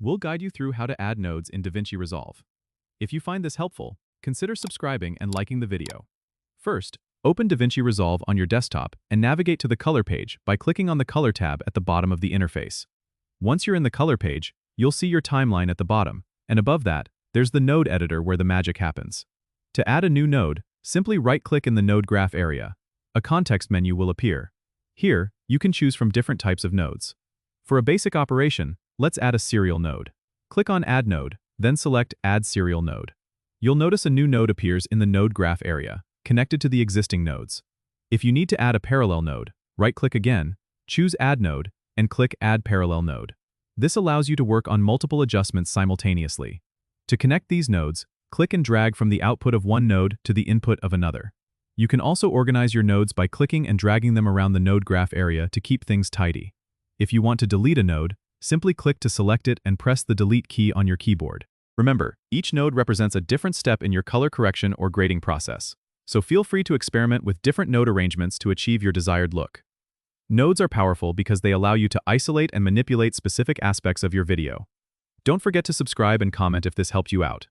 we'll guide you through how to add nodes in DaVinci Resolve. If you find this helpful, consider subscribing and liking the video. First, open DaVinci Resolve on your desktop and navigate to the Color page by clicking on the Color tab at the bottom of the interface. Once you're in the Color page, you'll see your timeline at the bottom, and above that, there's the node editor where the magic happens. To add a new node, simply right-click in the Node Graph area. A context menu will appear. Here, you can choose from different types of nodes. For a basic operation, let's add a serial node. Click on Add Node, then select Add Serial Node. You'll notice a new node appears in the Node Graph area, connected to the existing nodes. If you need to add a parallel node, right-click again, choose Add Node, and click Add Parallel Node. This allows you to work on multiple adjustments simultaneously. To connect these nodes, click and drag from the output of one node to the input of another. You can also organize your nodes by clicking and dragging them around the Node Graph area to keep things tidy. If you want to delete a node, simply click to select it and press the Delete key on your keyboard. Remember, each node represents a different step in your color correction or grading process, so feel free to experiment with different node arrangements to achieve your desired look. Nodes are powerful because they allow you to isolate and manipulate specific aspects of your video. Don't forget to subscribe and comment if this helped you out.